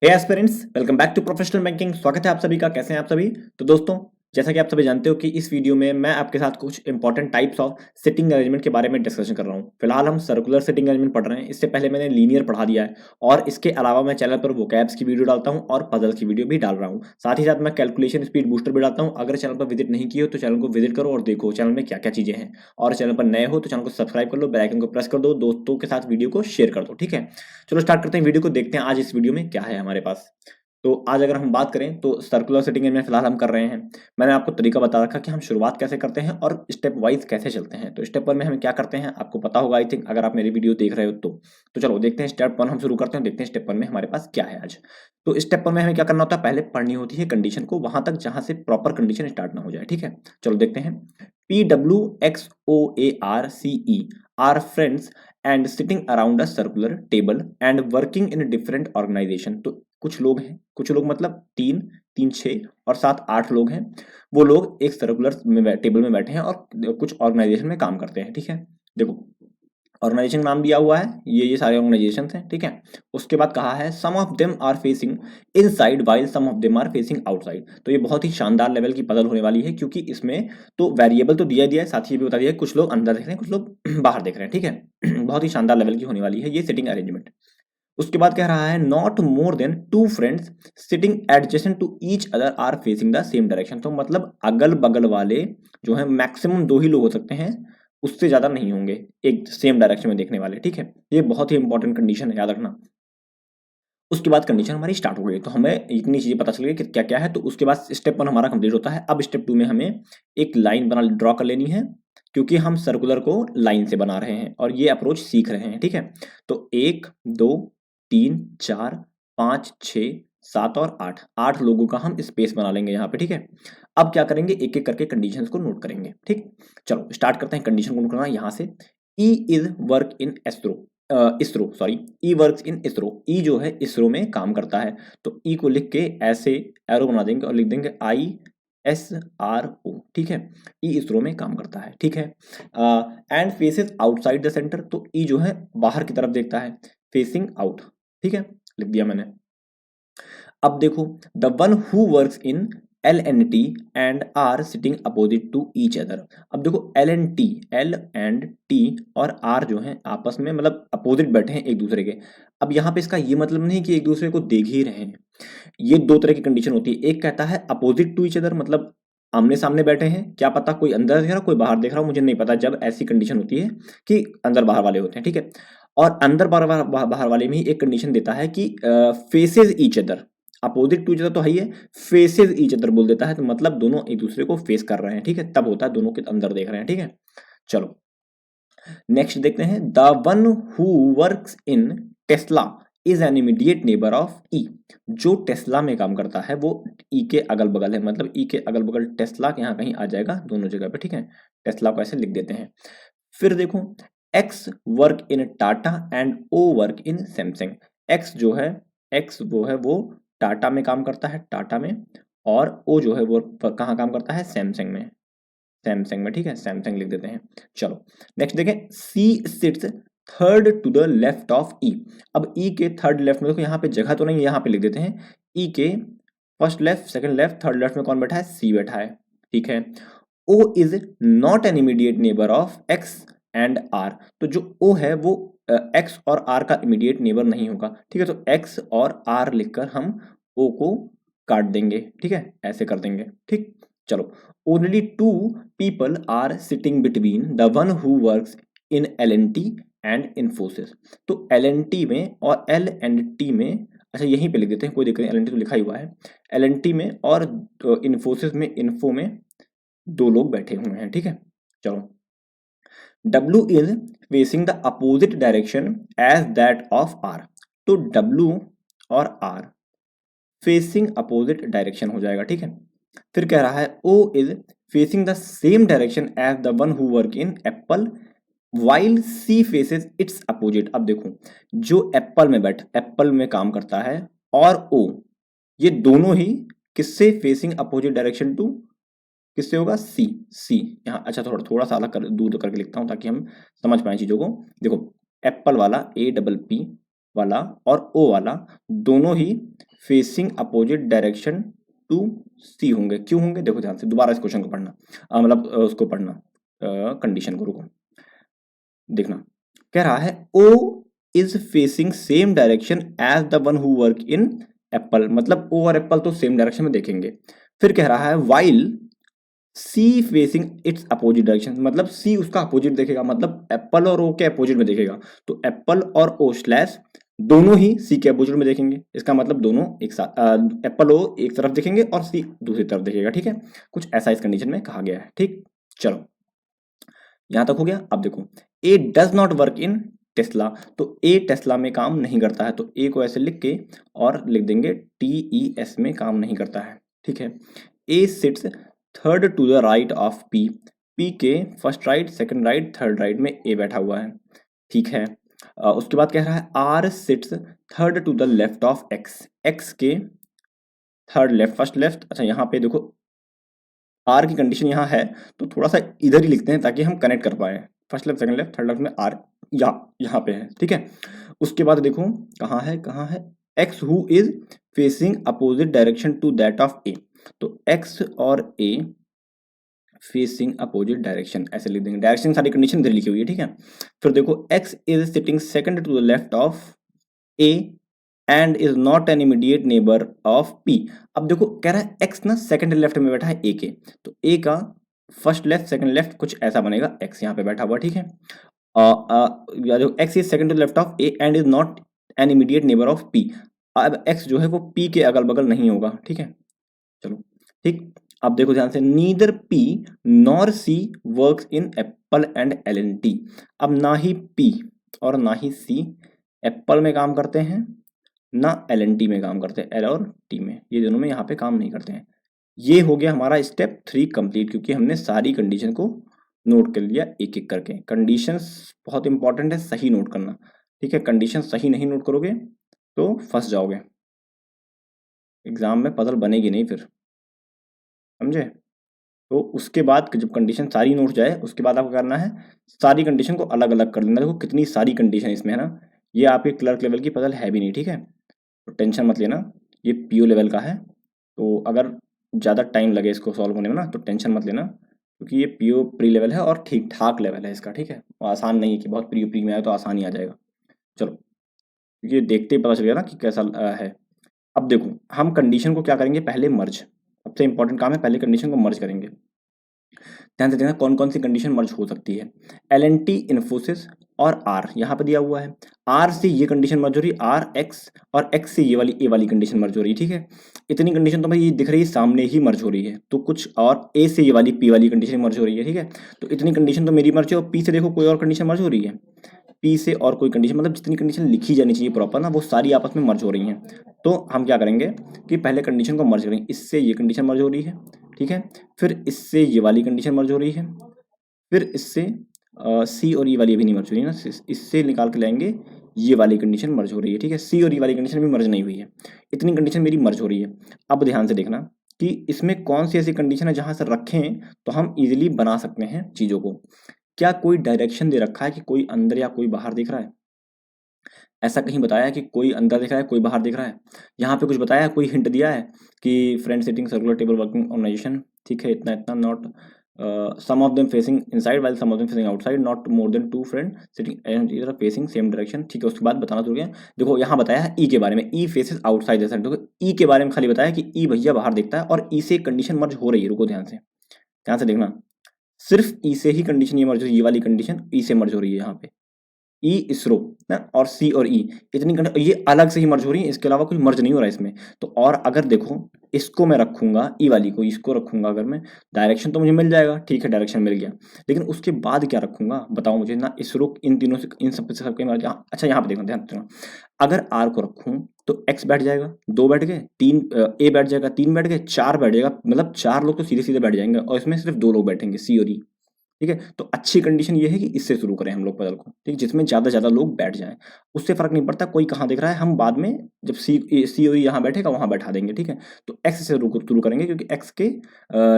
Hey aspirants, welcome back to professional banking. स्वागत है आप सभी का। कैसे हैं आप सभी? तो दोस्तों, जैसा कि आप सभी जानते हो कि इस वीडियो में मैं आपके साथ कुछ important types of sitting arrangement के बारे में डिस्कशन कर रहा हूं। फिलहाल हम सर्कुलर सिटिंग अरेंजमेंट पढ़ रहे हैं। इससे पहले मैंने लीनियर पढ़ा दिया है और इसके अलावा मैं चैनल पर वोकैब्स की वीडियो डालता हूं और पजल्स की वीडियो भी डाल रहा हूं। साथ ही साथ मैं कैलकुलेशन स्पीड बूस्टर भी डालता हूं। अगर चैनल पर विजिट नहीं किए हो तो चैनल को विजिट करो और देखो चैनल में क्या क्या चीजें हैं। और चैनल पर नए हो तो चैनल को सब्सक्राइब कर लो, बेल आइकन को प्रेस कर दो, दोस्तों के साथ वीडियो को शेयर कर दो। ठीक है, चलो स्टार्ट करते हैं वीडियो को। देखते हैं आज इस वीडियो में क्या है हमारे पास। तो आज अगर हम बात करें तो सर्कुलर सेटिंग में फिलहाल हम कर रहे हैं। मैंने आपको तरीका बता रखा कि हम शुरुआत कैसे करते हैं और स्टेप वाइज कैसे चलते हैं। तो स्टेप वन में हम क्या करते हैं आपको पता होगा, आई थिंक, अगर आप मेरी वीडियो देख रहे हो तो चलो देखते हैं स्टेप वन हम शुरू करते हैं। देखते हैं स्टेप वन में हमारे पास क्या है आज। तो स्टेप वन में हमें क्या करना होता है, पहले पढ़नी होती है कंडीशन को वहां तक जहां से प्रॉपर कंडीशन स्टार्ट ना हो जाए। ठीक है, चलो देखते हैं। PWXOARCE are friends and sitting around a circular table and working in different organisation. तो कुछ लोग हैं, कुछ लोग मतलब तीन तीन छः और सात आठ लोग हैं। वो लोग एक सर्कुलर में टेबल में बैठे हैं और कुछ ऑर्गेनाइजेशन में काम करते हैं। ठीक है, देखो ऑर्गेनाइजेशन नाम दिया हुआ है, ये सारे ऑर्गेनाइजेशन हैं। ठीक है, उसके बाद कहा है some of them are facing inside while some of them are facing outside. तो ये बहुत ही शानदार लेवल की पजल होने वाली है, क्योंकि इसमें तो वेरिएबल तो दिया है, साथ ही ये भी बता दिया है कुछ लोग अंदर देख रहे हैं कुछ लोग बाहर देख रहे हैं। ठीक है बहुत ही शानदार लेवल की होने वाली है ये सिटिंग अरेंजमेंट। उसके बाद कह रहा है not more than two friends sitting adjacent to each other are facing the same direction. तो मतलब अगल बगल वाले जो है मैक्सिमम दो ही लोग हो सकते हैं, उससे ज्यादा नहीं होंगे एक सेम डायरेक्शन में देखने वाले। ठीक है, ये बहुत ही इंपॉर्टेंट कंडीशन है, याद रखना। उसके बाद कंडीशन हमारी स्टार्ट हो गई, तो हमें इतनी चीजें पता चल गई कि क्या क्या है। तो उसके बाद स्टेप वन हमारा कंप्लीट होता है। अब स्टेप टू में हमें एक लाइन बना ड्रॉ कर लेनी है, क्योंकि हम सर्कुलर को लाइन से बना रहे हैं और ये अप्रोच सीख रहे हैं। ठीक है, तो एक दो तीन चार पाँच छ सात और आठ, आठ लोगों का हम स्पेस बना लेंगे यहाँ पे। ठीक है, अब क्या करेंगे, एक एक करके कंडीशंस को नोट करेंगे। ठीक, चलो स्टार्ट करते हैं। कंडीशन को नोट करना यहाँ से। E is work in astro ISRO sorry E works in ISRO. E जो है इसरो में काम करता है। तो ई को लिख के ऐसे एरो बना देंगे और लिख देंगे ISRO। ठीक है, ई इसरो में काम करता है। ठीक है, and faces outside the centre. तो ई जो है बाहर की तरफ देखता है, फेसिंग आउट। ठीक है, लिख दिया मैंने। अब देखो, the one who works in L&T and are sitting opposite to each other. अब देखो L&T और आर जो है आपस में मतलब अपोजिट बैठे हैं एक दूसरे के। अब यहाँ पे इसका ये मतलब नहीं कि एक दूसरे को देख ही रहे हैं। ये दो तरह की कंडीशन होती है। एक कहता है अपोजिट टू ईच अदर, मतलब आमने सामने बैठे हैं, क्या पता कोई अंदर देख रहा हो कोई बाहर देख रहा हो, मुझे नहीं पता। जब ऐसी कंडीशन होती है कि अंदर बाहर वाले होते हैं। ठीक है, और अंदर बाहर बाहर वाले में ही एक कंडीशन देता है कि faces each other. Opposite to each other तो है ही है, फेसेस ईच अदर बोल देता है, तो मतलब दोनों एक दूसरे को फेस कर रहे हैं। ठीक है, तब होता है दोनों के अंदर देख रहे हैं। ठीक है, चलो नेक्स्ट देखते हैं। The one who works in Tesla is an immediate neighbour of E. जो टेस्ला में काम करता है वो ई के अगल बगल है, मतलब ई के अगल बगल टेस्ला के यहाँ कहीं आ जाएगा दोनों जगह पे। ठीक है, टेस्ला को ऐसे लिख देते हैं। फिर देखो, X work in Tata and O work in Samsung. X जो है, एक्स वो है वो टाटा में काम करता है, टाटा में, और ओ जो है वो कहाँ काम करता है, सैमसंग में, सैमसंग में। ठीक है, सैमसंग लिख देते हैं। चलो नेक्स्ट देखें। C sits third to the left of E. अब ई के थर्ड लेफ्ट में देखो, यहाँ पे जगह तो नहीं, यहाँ पे लिख देते हैं ई के first left second left third left में कौन बैठा है, सी बैठा है। ठीक है, O is not an immediate neighbour of X and R. तो जो ओ है वो एक्स और आर का इमीडिएट नेबर नहीं होगा। ठीक है, तो एक्स और आर लिखकर हम ओ को काट देंगे। ठीक है, ऐसे कर देंगे। ठीक, चलो only two people are sitting between the one who works in L&T and Infosys. तो L&T में और L&T में, अच्छा यहीं पे लिख देते हैं, कोई दिक्कत नहीं, L&T तो लिखा ही हुआ है। L&T में और इन्फोसिस में, इन्फो में दो लोग बैठे हुए हैं। ठीक है, चलो W is facing the opposite direction as that of R। तो W और R फेसिंग अपोजिट डायरेक्शन हो जाएगा। ठीक है, फिर कह रहा है O is facing the same direction as the one who work in Apple while C faces its opposite। अब देखो, जो एप्पल में काम करता है और O, ये दोनों ही किससे फेसिंग अपोजिट डायरेक्शन टू, किससे होगा, सी। सी यहाँ, अच्छा थोड़ा थोड़ा सा अलग कर दूर करके लिखता हूँ ताकि हम समझ पाए चीज़ों को। देखो एप्पल वाला A डबल पी वाला और ओ वाला दोनों ही फेसिंग अपोजिट डायरेक्शन टू सी होंगे। क्यों होंगे? देखो ध्यान से, दोबारा इस क्वेश्चन को पढ़ना, मतलब उसको पढ़ना, कंडीशन को रुको, देखना। कह रहा है O is facing same direction as the one who work in Apple, मतलब ओ और एप्पल तो सेम डायरेक्शन में देखेंगे। फिर कह रहा है while sea facing it's opposite direction, मतलब सी उसका अपोजिट देखेगा, मतलब एप्पल और ओ के अपोजिट में देखेगा। तो एप्पल और ओ स्लैश दोनों ही सी के अपोजिट में देखेंगे, इसका मतलब दोनों एक साथ, एप्पल ओ एक तरफ देखेंगे और सी दूसरी तरफ देखेगा। ठीक है, कुछ ऐसा इस कंडीशन में कहा गया है। ठीक, चलो यहां तक हो गया। अब देखो, A does not work in Tesla, तो ए टेस्ला में काम नहीं करता है, तो ए को ऐसे लिख के और लिख देंगे TES में काम नहीं करता है। ठीक है, A sits third to the right of P, P के first right, second right, third right में ए बैठा हुआ है। ठीक है, उसके बाद कह रहा है R sits third to the left of X, X के थर्ड लेफ्ट, फर्स्ट लेफ्ट। अच्छा यहाँ पे देखो आर की कंडीशन यहाँ है, तो थोड़ा सा इधर ही लिखते हैं ताकि हम कनेक्ट कर पाए। First left, second left, third left में आर यहाँ पे है। ठीक है, उसके बाद देखो कहाँ है X who is facing opposite direction to that of A, तो एक्स और ए फेसिंग अपोजिट डायरेक्शन ऐसे लिख देंगे। डायरेक्शन सारी कंडीशन इधर लिखी हुई है। ठीक है, फिर देखो X is sitting second to the left of A and is not an immediate neighbour of P. अब देखो कह रहा है एक्स ना सेकंड लेफ्ट में बैठा है ए के, तो ए का फर्स्ट लेफ्ट सेकंड लेफ्ट कुछ ऐसा बनेगा, एक्स यहाँ पे बैठा हुआ। ठीक है, देखो X is second to left of A and is not an immediate neighbour of P. अब एक्स जो है वो पी के अगल बगल नहीं होगा। ठीक है, चलो ठीक। अब देखो ध्यान से, neither P nor C works in Apple and LNT। अब ना ही पी और ना ही सी एप्पल में काम करते हैं, ना LNT में काम करते हैं, एल और टी में, ये दोनों में यहाँ पे काम नहीं करते हैं। ये हो गया हमारा स्टेप 3 कंप्लीट, क्योंकि हमने सारी कंडीशन को नोट कर लिया एक एक करके। कंडीशंस बहुत इंपॉर्टेंट है, सही नोट करना। ठीक है, कंडीशन सही नहीं नोट करोगे तो फंस जाओगे, एग्जाम में पजल बनेगी नहीं फिर, समझे? तो उसके बाद जब कंडीशन सारी नोट जाए, उसके बाद आपको करना है सारी कंडीशन को अलग अलग कर लेना। देखो कितनी सारी कंडीशन इसमें है ना, ये आपके क्लर्क लेवल की पजल है भी नहीं। ठीक है, तो टेंशन मत लेना, ये PO लेवल का है, तो अगर ज़्यादा टाइम लगे इसको सॉल्व होने में ना, तो टेंशन मत लेना, क्योंकि ये PO प्री लेवल है और ठीक ठाक लेवल है इसका। ठीक है, आसान नहीं है कि बहुत प्री में आए तो आसान ही आ जाएगा। चलो, क्योंकि ये देखते ही पता चल गया ना कि कैसा है। अब देखो हम कंडीशन को क्या करेंगे, पहले मर्ज, सबसे इंपॉर्टेंट काम है, पहले कंडीशन को मर्ज करेंगे। ध्यान से देखना कौन कौन सी कंडीशन मर्ज हो सकती है। LNT इन्फोसिस और आर यहाँ पे दिया हुआ है, आर से ये कंडीशन मर्ज हो रही है, आर एक्स, और एक्स से ये वाली ए वाली कंडीशन मर्ज हो रही है। ठीक है, इतनी कंडीशन तो भाई ये दिख रही है सामने ही मर्ज हो रही है, तो कुछ और ए से ये वाली पी वाली कंडीशन मर्ज हो रही है। ठीक है, तो इतनी कंडीशन तो मेरी मर्ज है, और पी से देखो कोई और कंडीशन मर्ज हो रही है, पी से और कोई कंडीशन, मतलब जितनी कंडीशन लिखी जानी चाहिए प्रॉपर ना, वो सारी आपस में मर्ज हो रही हैं। तो हम क्या करेंगे कि पहले कंडीशन को मर्ज करेंगे, इससे ये कंडीशन मर्ज हो रही है। ठीक है, फिर इससे ये वाली कंडीशन मर्ज हो रही है, फिर इससे सी और ई वाली अभी नहीं मर्ज हुई है ना, इससे निकाल के लाएंगे ये वाली कंडीशन मर्ज हो रही है। ठीक है, सी और ई वाली कंडीशन भी मर्ज नहीं हुई है, इतनी कंडीशन मेरी मर्ज हो रही है। अब ध्यान से देखना कि इसमें कौन सी ऐसी कंडीशन है जहां से रखें तो हम इजीली बना सकते हैं चीज़ों को। क्या कोई डायरेक्शन दे रखा है कि कोई अंदर या कोई बाहर दिख रहा है? ऐसा कहीं बताया है कि कोई अंदर दिख रहा है, कोई बाहर दिख रहा है? यहाँ पे कुछ बताया है, कोई हिंट दिया है कि friend sitting circular table working organisation, ठीक है, इतना इतना, not some of them facing inside while some of them facing outside, not more than 2 friend sitting facing same direction. ठीक है, उसके बाद बताना शुरू किया। देखो यहाँ बताया है ई के बारे में, ई फेसेस आउटसाइड द सेंटर। देखो ई के बारे में खाली बताया कि ई भैया बाहर दिखता है और ई से कंडीशन मर्ज हो रही है। रुको ध्यान से देखना, सिर्फ ई से ही कंडीशन ये मर्ज हो रही है, ये वाली कंडीशन ई से मर्ज हो रही है यहाँ पे, ई इसरो ना, और सी और ई इतनी ये अलग से ही मर्ज हो रही है, इसके अलावा कुछ मर्ज नहीं हो रहा है इसमें। तो और अगर देखो इसको मैं रखूंगा, ई वाली को, इसको रखूंगा अगर मैं, डायरेक्शन तो मुझे मिल जाएगा, ठीक है डायरेक्शन मिल गया, लेकिन उसके बाद क्या रखूंगा बताओ मुझे ना, इसरो इन तीनों से, इन सब से सबके मर्ज। अच्छा यहाँ पे देखो, ध्यान देना, अगर आर को रखूं तो एक्स बैठ जाएगा, 2 बैठ गए, 3 ए बैठ जाएगा, 3 बैठ गए, 4 बैठ जाएगा, मतलब 4 लोग तो सीधे सीधे बैठ जाएंगे, और इसमें सिर्फ 2 लोग बैठेंगे, सी और ई। ठीक है। तो अच्छी कंडीशन ये है कि इससे शुरू करें हम लोग पजल को, ठीक, जिसमें ज़्यादा लोग बैठ जाएं। उससे फ़र्क नहीं पड़ता कोई कहाँ दिख रहा है, हम बाद में जब सी ओ यहाँ बैठेगा वहाँ बैठा देंगे, ठीक है। तो एक्स से शुरू करेंगे क्योंकि एक्स के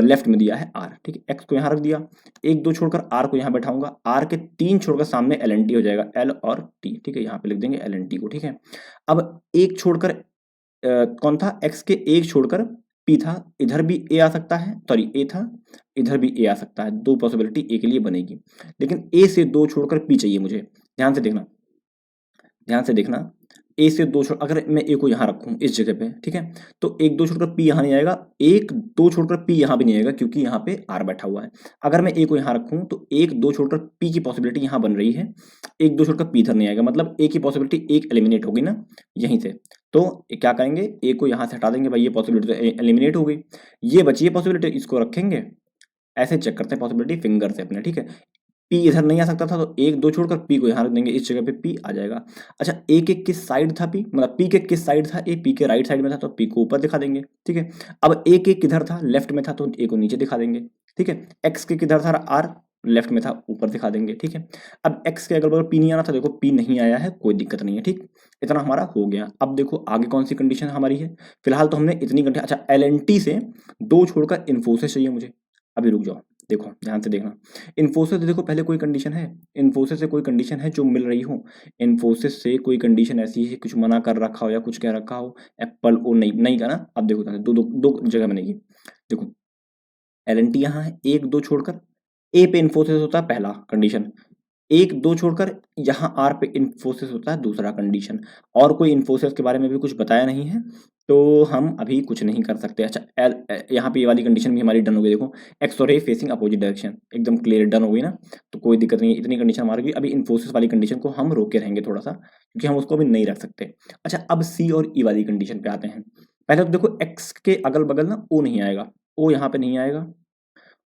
लेफ्ट में दिया है आर, ठीक है। एक्स को यहाँ रख दिया, एक दो छोड़कर आर को यहाँ बैठाऊंगा, आर के तीन छोड़कर सामने एल एन टी हो जाएगा, एल और टी, ठीक है। यहाँ पे लिख देंगे एल एन टी को, ठीक है। अब एक छोड़कर कौन था, एक्स के एक छोड़कर पी था, इधर भी ए आ सकता है, सॉरी ए था, इधर भी ए आ सकता है, दो पॉसिबिलिटी ए के लिए बनेगी, लेकिन ए से दो छोड़कर पी चाहिए मुझे। ध्यान से देखना, ध्यान से देखना, ए से दो छोड़, अगर मैं ए को यहाँ रखूँ इस जगह पे, ठीक है, तो एक दो छोड़कर पी यहाँ नहीं आएगा, एक दो छोड़कर पी यहाँ भी नहीं आएगा क्योंकि यहाँ पे आर बैठा हुआ है। अगर मैं ए को यहाँ रखूँ तो एक दो छोड़कर पी की पॉसिबिलिटी यहाँ बन रही है, एक दो छोड़कर पी इधर नहीं आएगा, मतलब ए की पॉसिबिलिटी एक एलिमिनेट होगी ना यहीं से। तो क्या करेंगे, ए को यहाँ से हटा देंगे, भाई ये पॉसिबिलिटी तो एलिमिनेट हो गई, ये बची है पॉसिबिलिटी, इसको रखेंगे। ऐसे चेक करते हैं पॉसिबिलिटी फिंगर से अपने, ठीक है। पी इधर नहीं आ सकता था तो एक दो छोड़कर पी को यहाँ रख देंगे, इस जगह पे पी आ जाएगा। अच्छा, ए के किस साइड था पी, मतलब पी के किस साइड था ए, पी के राइट साइड में था तो पी को ऊपर दिखा देंगे, ठीक है। अब ए के किधर था, लेफ्ट में था तो ए को नीचे दिखा देंगे, ठीक है। एक्स के किधर था, आर लेफ्ट में था, ऊपर दिखा देंगे, ठीक है। अब एक्स के अगल बगल पी नहीं आना था, देखो पी नहीं आया है, कोई दिक्कत नहीं है, ठीक। इतना हमारा हो गया। अब देखो आगे कौन सी कंडीशन हमारी है, फिलहाल तो हमने इतनी कंडीशन, अच्छा एल एन टी से दो छोड़कर इन्फोसिस चाहिए मुझे। अभी रुक जाओ, देखो ध्यान से देखना, इन्फोसिस देखो पहले कोई कंडीशन है, इन्फोसिस से कोई कंडीशन है जो मिल रही हो, इन्फोसिस से कोई कंडीशन ऐसी है कुछ मना कर रखा हो या कुछ कह रखा हो, एप्पल ओ नहीं नहीं का ना। अब देखो दो दो दो जगह बनेगी, देखो एल एन टी यहाँ है, एक दो छोड़कर ए पे इन्फोसिस होता है पहला कंडीशन, एक दो छोड़कर यहाँ आर पे इन्फोसिस होता है दूसरा कंडीशन, और कोई इन्फोसिस के बारे में भी कुछ बताया नहीं है तो हम अभी कुछ नहीं कर सकते। अच्छा एल, यहाँ पे ये वाली कंडीशन भी हमारी डन हो गई, देखो एक्स और ए फेसिंग अपोजिट डायरेक्शन, एकदम क्लियर डन हो गई ना, तो कोई दिक्कत नहीं है, इतनी कंडीशन हमारी भी। अभी इन्फोसिस वाली कंडीशन को हम रोक के रहेंगे थोड़ा सा क्योंकि हम उसको अभी नहीं रख सकते। अच्छा अब सी और ई वाली कंडीशन पे आते हैं। पहले तो देखो एक्स के अगल बगल ना ओ नहीं आएगा, ओ यहाँ पे नहीं आएगा,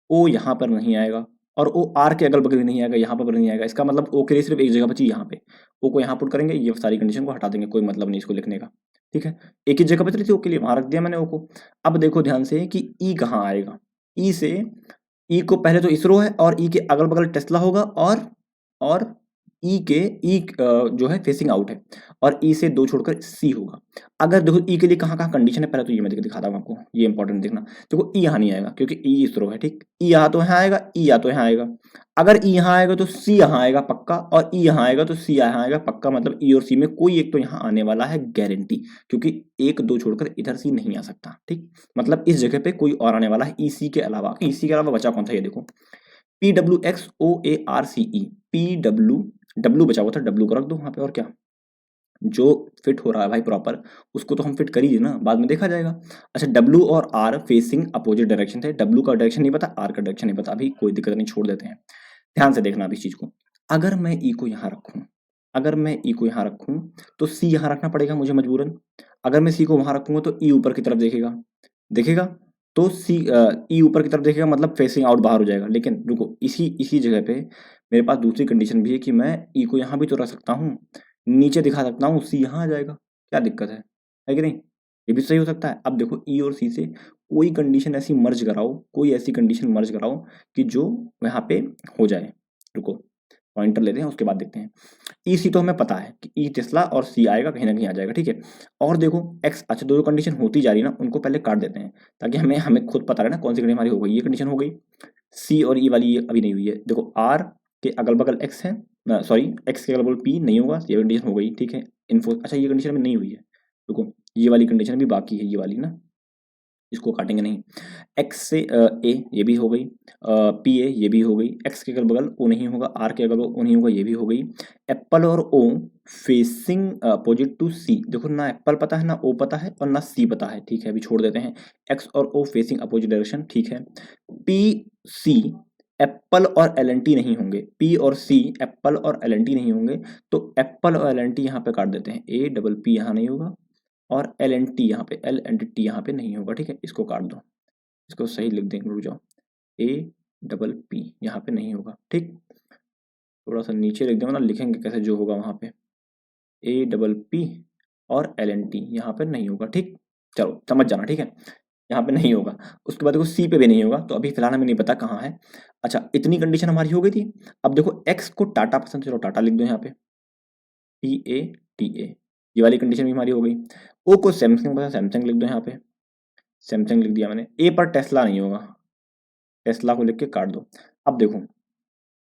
ओ यहाँ पर नहीं आएगा, और ओ आर के अगल बगल भी नहीं आएगा, यहाँ पर नहीं आएगा, इसका मतलब ओ के लिए सिर्फ एक जगह बची यहाँ पे, ओ को यहाँ पुट करेंगे, ये सारी कंडीशन को हटा देंगे, कोई मतलब नहीं इसको लिखने का, ठीक है। एक ही जगह बच रही थी ओ के लिए, वहां रख दिया मैंने ओ को। अब देखो ध्यान से कि ई कहाँ आएगा, ई से, ई को पहले तो इसरो है और ई के अगल बगल टेस्ला होगा, और ई के ई जो है फेसिंग आउट है, और ई से दो छोड़कर सी होगा। अगर देखो ई के लिए कहाँ कहाँ कंडीशन है, पहले तो ये मैं दिखाता हूँ आपको, ये इंपॉर्टेंट देखना। देखो ई यहाँ नहीं आएगा क्योंकि ई इसरो है, ठीक, ई यहाँ तो यहाँ आएगा, ई या तो यहाँ आएगा। अगर ई यहाँ आएगा तो सी यहाँ आएगा पक्का, और ई यहाँ आएगा तो सी यहाँ आएगा पक्का, मतलब ई और सी में कोई एक तो यहाँ आने वाला है गारंटी, क्योंकि एक दो छोड़कर इधर सी नहीं आ सकता, ठीक। मतलब इस जगह पे कोई और आने वाला है ई सी के अलावा। ई सी के अलावा बचा कौन था, ये देखो P W X O A R C E, P W, W बचा हुआ था, डब्ल्यू को रख दो वहां पे, और क्या जो फिट हो रहा है भाई प्रॉपर उसको तो हम फिट कर ही ना, बाद में देखा जाएगा। अच्छा डब्ल्यू और आर फेसिंग अपोजिट डायरेक्शन थे, डब्ल्यू का डायरेक्शन नहीं पता, आर का डायरेक्शन नहीं पता, अभी कोई दिक्कत नहीं, छोड़ देते हैं। ध्यान से देखना अभी इस चीज को, अगर मैं ई को यहाँ रखूं, अगर मैं ई को यहाँ रखूं तो सी यहाँ रखना पड़ेगा मुझे मजबूरन। अगर मैं सी को वहां रखूंगा तो ई ऊपर की तरफ देखेगा, देखेगा तो सी ई ऊपर की तरफ देखेगा, मतलब फेसिंग आउट बाहर हो जाएगा। लेकिन रुको, इसी इसी जगह पे मेरे पास दूसरी कंडीशन भी है कि मैं ई को यहाँ भी तो रख सकता हूँ, नीचे दिखा सकता हूँ, सी यहाँ आ जाएगा, क्या दिक्कत है कि नहीं, ये भी सही हो सकता है। अब देखो ई और सी से कोई कंडीशन ऐसी मर्ज कराओ, कोई ऐसी कंडीशन मर्ज कराओ कि जो यहाँ पे हो जाए। रुको पॉइंटर लेते हैं उसके बाद देखते हैं। ई सी तो हमें पता है कि ई टेस्ला और सी आएगा, कहीं ना कहीं आ जाएगा, ठीक है। और देखो एक्स, अच्छा दो कंडीशन होती जा रही है ना, उनको पहले काट देते हैं ताकि हमें हमें खुद पता रहे ना कौन सी कंडीशन हमारी हो गई। ये कंडीशन हो गई, सी और ई वाली ये अभी नहीं हुई है। देखो आर के अगल बगल एक्स है, सॉरी एक्स के अगल बगल पी नहीं होगा, ये कंडीशन हो गई, ठीक है। इन्फो, अच्छा ये कंडीशन में नहीं हुई है, देखो ये वाली कंडीशन भी बाकी है, ये वाली ना, इसको काटेंगे नहीं। एक्स से ए ये भी हो गई, पी ए ये भी हो गई, एक्स के अगल बगल ओ नहीं होगा, आर के अगल बगल ओ नहीं होगा, ये भी हो गई। एप्पल और ओ फेसिंग अपोजिट टू सी, देखो ना एप्पल पता है ना ओ पता है और ना सी पता है, ठीक है, अभी छोड़ देते हैं। एक्स और ओ फेसिंग अपोजिट डायरेक्शन, ठीक है। पी सी एप्पल और एल एन टी नहीं होंगे, पी और सी एप्पल और एल एन टी नहीं होंगे, तो एप्पल और एल एन टी यहाँ पे काट देते हैं, ए डबल पी यहाँ नहीं होगा, और एल एन टी यहाँ पे, एल एंड टी यहाँ पे नहीं होगा, ठीक है, इसको काट दो, इसको सही लिख देंगे, रुक जाओ, ए डबल पी यहाँ पे नहीं होगा, ठीक। थोड़ा सा नीचे लिख देंगे ना, लिखेंगे कैसे जो होगा वहाँ पे, ए डबल पी और एल एन टी यहाँ पे नहीं होगा, ठीक। चलो समझ जाना, ठीक है। यहाँ पे नहीं होगा। उसके बाद देखो सी पे भी नहीं होगा, तो अभी फिलहाल हमें नहीं पता कहाँ है। अच्छा, इतनी कंडीशन हमारी हो गई थी। अब देखो एक्स को टाटा पसंद, चलो टाटा लिख दो यहाँ पे, TATA, ये वाली कंडीशन भी हमारी हो गई। ओ को सैमसंग पसंद, सैमसंग लिख दो यहाँ पे, सैमसंग लिख दिया मैंने। ए पर टेस्ला नहीं होगा, टेस्ला को लिख के काट दो। अब देखो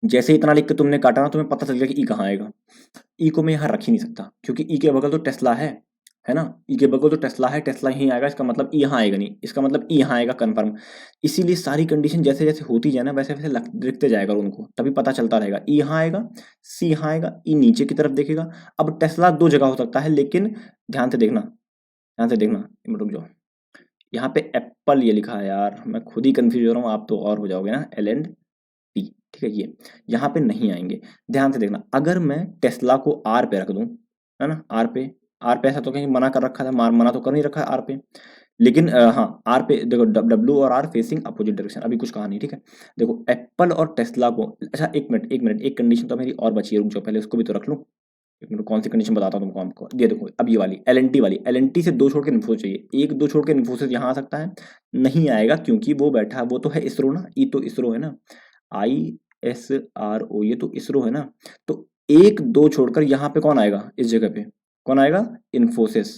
जैसे इतना लिख के तुमने काटा ना, तुम्हें पता चल गया कि ई कहाँ आएगा। ई को मैं यहाँ रख ही नहीं सकता, क्योंकि ई के बगल तो टेस्ला है ना, ई के बगल तो टेस्ला है, टेस्ला यहीं आएगा, इसका मतलब ई यहाँ आएगा नहीं, इसका मतलब ई यहाँ आएगा कन्फर्म। इसीलिए सारी कंडीशन जैसे जैसे होती जाए ना, वैसे वैसे लिखते जाएगा उनको, तभी पता चलता रहेगा। ई यहाँ आएगा, सी यहाँ आएगा, ई नीचे की तरफ देखेगा। अब टेस्ला दो जगह हो सकता है, लेकिन ध्यान से देखना, ध्यान से देखना, रुक जाओ, यहाँ पे एप्पल ये लिखा है यार, मैं खुद ही कंफ्यूज हो रहा हूँ, आप तो और हो जाओगे ना, LNP, ठीक है, ये यहाँ पे नहीं आएंगे। ध्यान से देखना, अगर मैं टेस्ला को आर पे रख दूं, है ना, आर पे ऐसा तो कहीं मना कर रखा था, मना तो कर नहीं रखा है आर पे, लेकिन हाँ आर पे देखो, W और आर फेसिंग अपोजिट डायरेक्शन, अभी कुछ कहा नहीं, ठीक है। देखो एप्पल और टेस्ला को, अच्छा एक मिनट, एक कंडीशन तो मेरी और बची है, रुक जाओ, पहले उसको भी तो रख लूँ। एक मिनट, कौन सी कंडीशन बताता हूँ तुमको आपको, ये देखो अब ये वाली LNT वाली, LNT से दो छोड़ के इन्फोसिस चाहिए, एक दो छोड़ के इन्फोसिस यहाँ आ सकता है, नहीं आएगा क्योंकि वो बैठा है, वो तो है इसरो ना, ई तो इसरो है ना, ISRO, ये तो इसरो है ना, तो एक दो छोड़कर यहाँ पे कौन आएगा, इस जगह पे कौन आएगा, इन्फोसिस,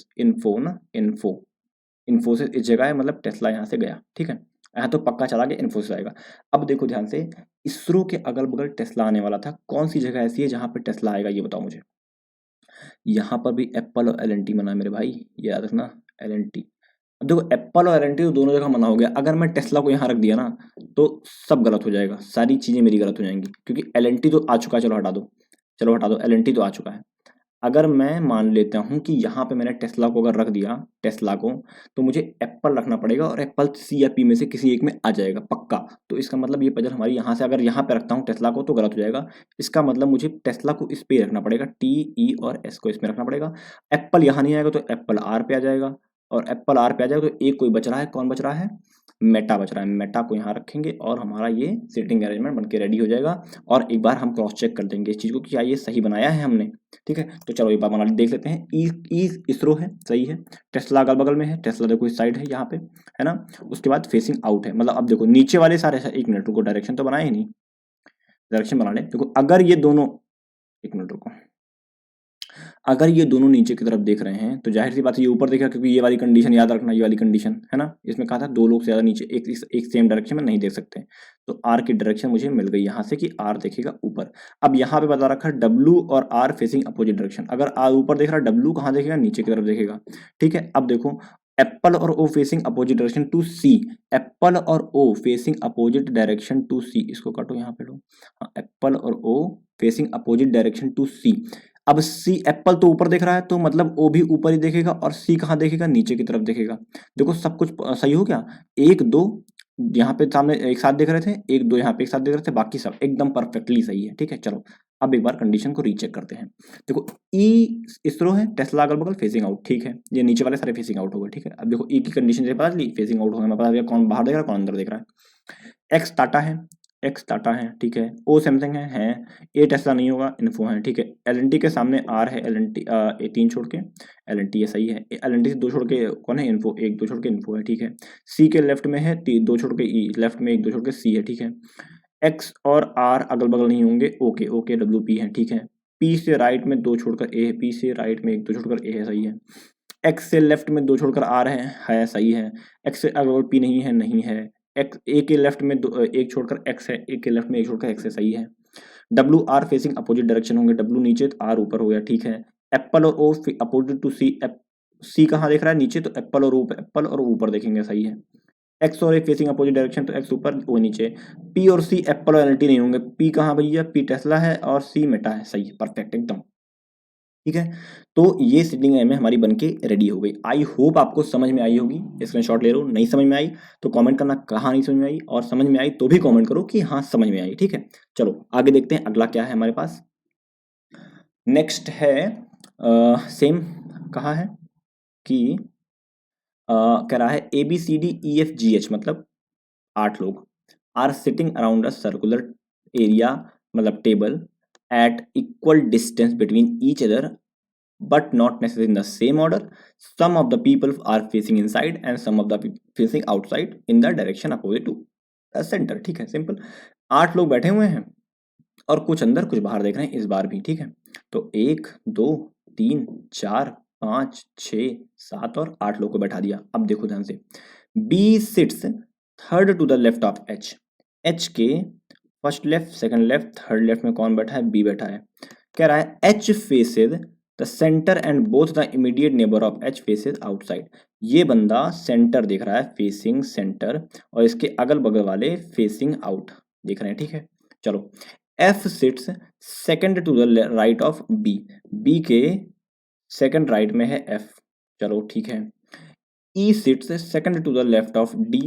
इन्फोसिस इस जगह है, मतलब टेस्ला यहाँ से गया, ठीक है, यहाँ तो पक्का चला गया, इन्फोसिस आएगा। अब देखो ध्यान से, इसरो के अगल बगल टेस्ला आने वाला था, कौन सी जगह ऐसी है जहाँ पे टेस्ला आएगा, ये बताओ मुझे। यहाँ पर भी एप्पल और LNT मना है मेरे भाई, ये याद रखना, LNT। अब देखो एप्पल और LNT तो दोनों जगह मना हो गया, अगर मैं टेस्ला को यहाँ रख दिया ना, तो सब गलत हो जाएगा, सारी चीज़ें मेरी गलत हो जाएंगी, क्योंकि LNT तो आ चुका है, चलो हटा दो, LNT तो आ चुका है। अगर मैं मान लेता हूँ कि यहाँ पे मैंने टेस्ला को अगर रख दिया, टेस्ला को, तो मुझे एप्पल रखना पड़ेगा, और एप्पल C या P में से किसी एक में आ जाएगा पक्का। तो इसका मतलब ये पजल हमारी यहाँ से, अगर यहाँ पे रखता हूँ टेस्ला को तो गलत हो जाएगा, इसका मतलब मुझे टेस्ला को इस पे रखना पड़ेगा, TE और S को इसमें रखना पड़ेगा। एप्पल यहाँ नहीं आएगा तो एप्पल R पे आ जाएगा, और एप्पल R पे आ जाएगा तो एक कोई बच रहा है, कौन बच रहा है, मेटा बच रहा है, मेटा को यहाँ रखेंगे और हमारा ये सीटिंग अरेंजमेंट बनके रेडी हो जाएगा। और एक बार हम क्रॉस चेक कर देंगे इस चीज़ को कि क्या ये सही बनाया है हमने, ठीक है। तो चलो एक बार बना देख लेते हैं। ई इसरो है, सही है, टेस्ला अगल बगल में है, टेस्ला देखो इस साइड है यहाँ पे, है ना। उसके बाद फेसिंग आउट है, मतलब अब देखो नीचे वाले सारे, एक मिनट रुको, डायरेक्शन तो बनाए ही नहीं, डायरेक्शन बना ले। देखो अगर ये दोनों, एक मिनट रुको, अगर ये दोनों नीचे की तरफ देख रहे हैं तो जाहिर सी बात है ये ऊपर देखेगा, क्योंकि ये वाली कंडीशन याद रखना, ये वाली कंडीशन है ना, इसमें कहा था दो लोग से ज्यादा नीचे एक सेम डायरेक्शन में नहीं देख सकते। तो आर की डायरेक्शन मुझे मिल गई यहाँ से कि आर देखेगा ऊपर। अब यहाँ पे बता रखा है W और R फेसिंग अपोजिट डायरेक्शन, अगर आर ऊपर देख रहा है W कहाँ देखेगा, नीचे की तरफ देखेगा, ठीक है। अब देखो एप्पल और O facing opposite direction to C, Apple और O facing opposite direction to C, इसको काटो यहाँ पे लो, हाँ एप्पल और O facing opposite direction to C। अब सी, एप्पल तो ऊपर देख रहा है तो मतलब ओ भी ऊपर ही देखेगा, और सी कहाँ देखेगा, नीचे की तरफ देखेगा। देखो सब कुछ सही हो गया, एक दो यहाँ पे सामने एक साथ देख रहे थे, एक दो यहाँ पे एक साथ देख रहे थे, बाकी सब एकदम परफेक्टली सही है, ठीक है। चलो अब एक बार कंडीशन को रीचेक करते हैं। देखो ई इसरो है, टेस्ला अगल बगल, फेसिंग आउट, ठीक है, ये नीचे वाले सारे फेसिंग आउट हो गए, ठीक है। अब देखो ई की कंडीशन से पता चली, फेसिंग आउट हो गया, मैं पता चल कौन बाहर देख रहा है कौन अंदर देख रहा है। एक्स टाटा है, ठीक है, ओ सैमसंग है, ए टेस्ला नहीं होगा, इन्फो है, ठीक है। LNT के सामने आर है, LNT ए तीन छोड़ के LNT ये सही है, LNT से दो छोड़ के कौन है, इन्फो, एक दो छोड़ के इन्फो है, ठीक है। सी के लेफ्ट में है, दो छोड़ के ई, लेफ्ट में एक दो छोड़ के सी है, ठीक है। एक्स और आर अगल बगल नहीं होंगे, ओके ओके WP है, ठीक है। पी से राइट में दो छोड़कर ए है, पी से राइट में एक दो छोड़कर ए है, सही है। एक्स से लेफ्ट में दो छोड़कर आर है सही है। एक्स से अगल पी नहीं है, नहीं है। एक्स ए के लेफ्ट में एक छोड़कर एक्स है, ए के लेफ्ट में एक छोड़कर एक्स है, सही है। W R facing opposite direction होंगे, डब्ल्यू नीचे तो आर ऊपर हो गया, ठीक है। एप्पल और ओ अपोजिट टू सी, सी कहाँ देख रहा है, नीचे, तो एप्पल और ऊपर देखेंगे, सही है। एक्स और ए फेसिंग अपोजिट डायरेक्शन, तो एक्स ऊपर ओ नीचे। पी और सी एप्पल और LNT नहीं होंगे, पी कहाँ भैया, पी टेस्ला है और सी मेटा है, सही है, परफेक्ट एकदम, ठीक है। तो ये सिटिंग में हमारी बनके रेडी हो गई। आई होप आपको समझ में आई होगी, स्क्रीनशॉट ले लो, नहीं समझ में आई तो कमेंट करना कहाँ नहीं समझ में आई, और समझ में आई तो भी कमेंट करो कि हाँ समझ में आई, ठीक है। चलो आगे देखते हैं अगला क्या है हमारे पास। नेक्स्ट है सेम, कहाँ है कि कह रहा है ABCDEFGH, मतलब 8 लोग are sitting around a circular area, मतलब table at equal distance between each other but not necessarily in the same order. Some of the people are facing inside and some of the facing outside in the direction opposite to the center. ठीक है, simple. 8 लोग बैठे हुए हैं और कुछ अंदर कुछ बाहर देख रहे हैं इस बार भी। ठीक है, तो 1 2 3 4 5 6 7 और 8 लोग को बैठा दिया। अब देखो ध्यान से, B sits third to the left of H। H के first left, second left, third left में कौन बैठा है? B बैठा है। कह रहा है H faces the centre and both the immediate neighbour of H faces outside. ये बंदा सेंटर देख रहा है, फेसिंग सेंटर, और इसके अगल बगल वाले फेसिंग आउट देख रहे हैं। ठीक है, चलो। F sits second to the right of B। B के सेकंड राइट में है F। चलो ठीक है। E sits second to the left of D।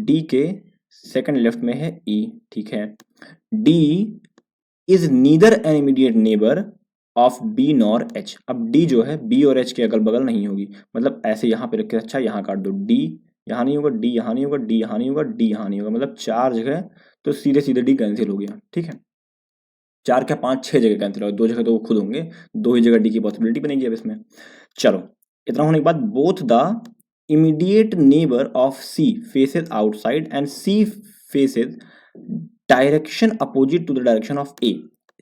D के सेकंड लेफ्ट में है E। ठीक है। D is neither an immediate neighbour of B nor H। अब D जो है B और H के अगल बगल नहीं होगी, मतलब ऐसे यहाँ पे रख के, अच्छा यहाँ काट दो, D यहाँ नहीं होगा, D यहाँ नहीं होगा, D यहाँ नहीं होगा, D यहाँ नहीं होगा, मतलब 4 जगह तो सीधे सीधे D कैंसिल हो गया। ठीक है, 4 क्या 5 6 जगह कैंसिल हो गया, 2 जगह तो वो खुद होंगे, 2 ही जगह D की पॉसिबिलिटी बनेगी अब इसमें। चलो, इतना होने के बाद both the immediate neighbour of C faces outside and C faces direction opposite to the direction of A।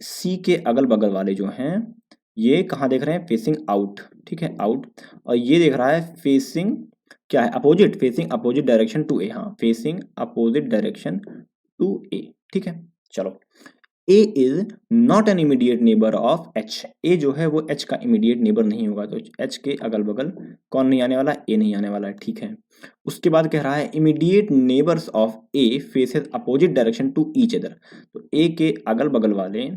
C के अगल बगल वाले जो हैं ये कहाँ देख रहे हैं? Facing out. ठीक है, आउट। और ये देख रहा है फेसिंग क्या है? Opposite, facing opposite direction to A. हाँ, facing opposite direction to A. ठीक है, चलो। A is not an immediate neighbour of H। A जो है वो H का इमीडिएट नेबर नहीं होगा, तो H के अगल बगल कौन नहीं आने वाला? A नहीं आने वाला है। ठीक है, उसके बाद कह रहा है immediate neighbours of A faces opposite direction to each other. तो A के अगल बगल वाले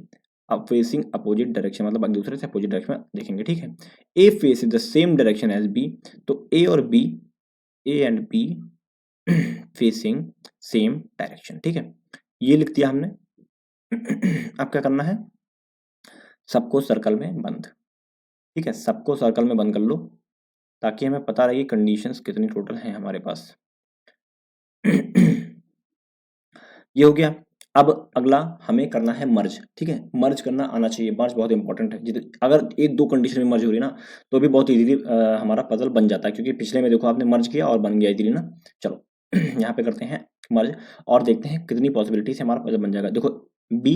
अब फेसिंग अपोजिट डायरेक्शन, मतलब एक दूसरे से अपोजिट डायरेक्शन में देखेंगे। ठीक है, A faces the same direction as B। तो A और B, A and B facing same direction. ठीक है, ये लिख दिया हमने। अब क्या करना है? सबको सर्कल में बंद। ठीक है, सबको सर्कल में बंद कर लो ताकि हमें पता रहे कंडीशंस कितनी टोटल हैं हमारे पास। ये हो गया। अब अगला हमें करना है मर्ज। ठीक है, मर्ज करना आना चाहिए, मर्ज बहुत इंपॉर्टेंट है। अगर 1-2 कंडीशन में मर्ज हो रही ना तो भी बहुत इजीली हमारा पजल बन जाता है, क्योंकि पिछले में देखो आपने मर्ज किया और बन गया इजीली ना। चलो यहाँ पे करते हैं मर्ज और देखते हैं कितनी पॉसिबिलिटी से हमारा पजल बन जाएगा। देखो, B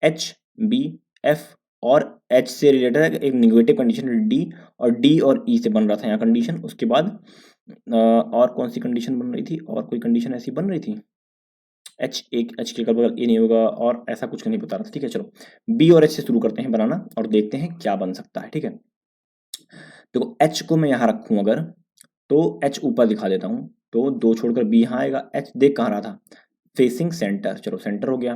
H B F और H से रिलेटेड है एक निगेटिव कंडीशन D, और D और E से बन रहा था यहाँ कंडीशन। उसके बाद और कौन सी कंडीशन बन रही थी? और कोई कंडीशन ऐसी बन रही थी? H के अगल बगल A नहीं होगा, और ऐसा कुछ नहीं बता रहा था। ठीक है, चलो B और H से शुरू करते हैं बनाना और देखते हैं क्या बन सकता है। ठीक है, देखो H को मैं यहाँ रखूँ अगर, तो H ऊपर दिखा देता हूँ, तो 2 छोड़कर B यहाँ आएगा। H देख कहाँ रहा था? Facing centre. चलो सेंटर हो गया।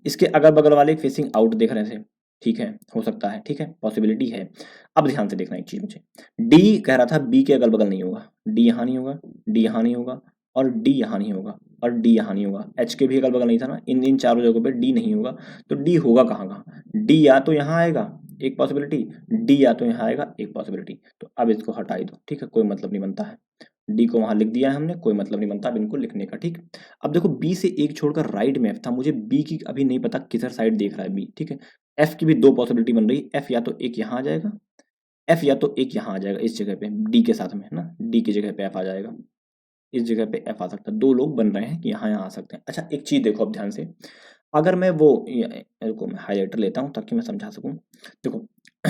इसके अगल बगल वाले फेसिंग आउट देख रहे थे। ठीक है, हो सकता है। ठीक है, पॉसिबिलिटी है। अब ध्यान से देखना एक चीज मुझे, D कह रहा था B के अगल बगल नहीं होगा, D यहाँ नहीं होगा, D यहाँ नहीं होगा, और D यहाँ नहीं होगा, और D यहाँ नहीं होगा। H के भी अगल बगल नहीं था ना, इन चारों जगहों पे D नहीं होगा, तो D होगा कहाँ कहाँ? D या तो यहाँ आएगा एक पॉसिबिलिटी, D या तो यहाँ आएगा एक पॉसिबिलिटी। तो अब इसको हटा ही दो। ठीक है, कोई मतलब नहीं बनता है। D को वहां लिख दिया है हमने, कोई मतलब नहीं बनता अब इनको लिखने का। ठीक, अब देखो B से एक छोड़कर राइट में F था, मुझे B की अभी नहीं पता किधर साइड देख रहा है B। ठीक है, F की भी 2 पॉसिबिलिटी बन रही है। F या तो एक यहाँ आ जाएगा, F या तो एक यहाँ आ जाएगा इस जगह पे D के साथ में, है ना। D की जगह पे F आ जाएगा, इस जगह पे F आ सकता है। 2 लोग बन रहे हैं कि यहाँ आ सकते हैं। अच्छा, एक चीज देखो अब ध्यान से, अगर मैं वो रुको मैं हाईलाइटर लेता हूँ ताकि मैं समझा सकूँ। देखो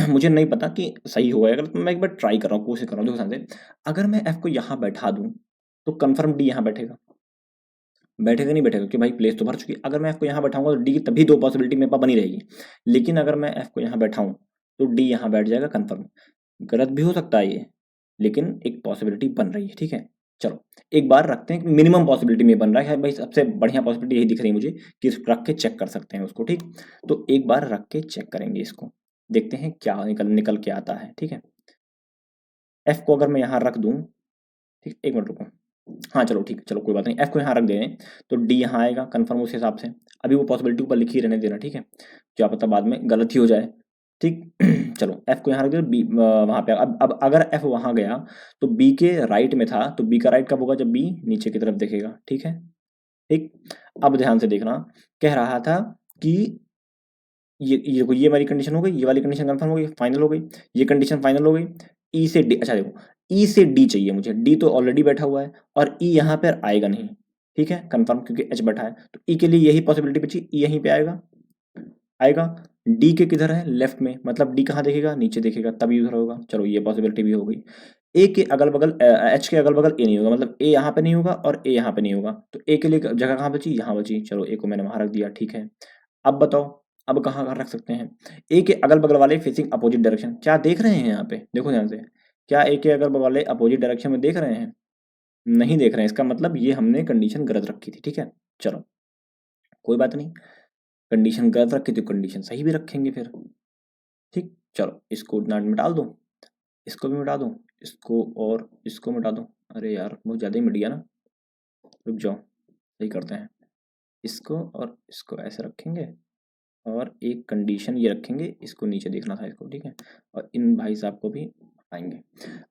मुझे नहीं पता कि सही होगा अगर, तो मैं एक बार ट्राई कर रहा हूँ, कोशिश कर रहा हूँ। देखो ध्यान से, अगर मैं F को यहाँ बैठा दूँ तो कंफर्म D यहाँ बैठेगा, बैठेगा नहीं बैठेगा? कि भाई प्लेस तो भर चुकी है। अगर मैं F को यहाँ बैठाऊंगा तो D की तभी 2 पॉसिबिलिटी मेरे पास बनी रहेगी। लेकिन अगर मैं F को यहाँ बैठाऊं तो D यहाँ बैठ जाएगा कंफर्म। गलत भी हो सकता है ये, लेकिन एक पॉसिबिलिटी बन रही है। ठीक है, चलो एक बार रखते हैं, मिनिमम पॉसिबिलिटी में बन रहा है भाई, सबसे बढ़िया पॉसिबिलिटी यही दिख रही है मुझे कि रख के चेक कर सकते हैं उसको। ठीक, तो एक बार रख के चेक करेंगे इसको, देखते हैं क्या निकल के आता है। ठीक है, F को अगर मैं यहाँ रख दूं, ठीक, एक मिनट रुको, हाँ चलो ठीक है, चलो कोई बात नहीं, F को यहाँ रख दे रहे हैं तो D यहाँ आएगा कंफर्म उस हिसाब से। अभी वो पॉसिबिलिटी ऊपर लिखी रहने देना। ठीक है, क्या पता बाद में गलत ही हो जाए। ठीक चलो F को यहाँ रख दे, B वहाँ पे। अब अगर F वहाँ गया तो B के राइट में था, तो B का राइट कब होगा? जब B नीचे की तरफ देखेगा। ठीक है, ठीक, अब ध्यान से देखना, कह रहा था कि ये देखो, ये वाली कंडीशन हो गई, ये वाली कंडीशन कंफर्म हो गई, फाइनल हो गई, ये कंडीशन फाइनल हो गई। ई से डी, अच्छा देखो, ई से डी चाहिए मुझे, डी तो ऑलरेडी बैठा हुआ है और ई यहाँ पर आएगा नहीं, ठीक है कंफर्म, क्योंकि एच बैठा है, तो ई के लिए यही पॉसिबिलिटी बची, ई यहीं पे आएगा, आएगा। डी के किधर है, लेफ्ट में, मतलब डी कहाँ देखेगा, नीचे देखेगा, तभी उधर होगा। चलो ये पॉसिबिलिटी भी हो गई। ए के अगल बगल, एच के अगल बगल ए नहीं होगा, मतलब ए यहाँ पे नहीं होगा और ए यहाँ पे नहीं होगा, तो ए के लिए जगह कहाँ बची, यहाँ बची। चलो ए को मैंने वहां रख दिया, ठीक है। अब बताओ, अब कहाँ कहाँ रख सकते हैं। ए के अगल बगल वाले फेसिंग अपोजिट डायरेक्शन, क्या देख रहे हैं यहाँ पे, देखो ध्यान से, क्या ए के अगल बगल वाले अपोजिट डायरेक्शन में देख रहे हैं, नहीं देख रहे हैं, इसका मतलब ये हमने कंडीशन गलत रखी थी, ठीक है। चलो कोई बात नहीं, कंडीशन गलत रखी तो कंडीशन सही भी रखेंगे फिर, ठीक। चलो इसको नॉट में डाल दो, इसको भी मिटा दो, इसको और इसको मिटा दो। अरे यार बहुत ज़्यादा ही मिट गया ना, रुक जाओ, सही करते हैं। इसको और इसको ऐसे रखेंगे और एक कंडीशन ये रखेंगे, इसको नीचे देखना था इसको, ठीक है। और इन भाई साहब को भी आएंगे।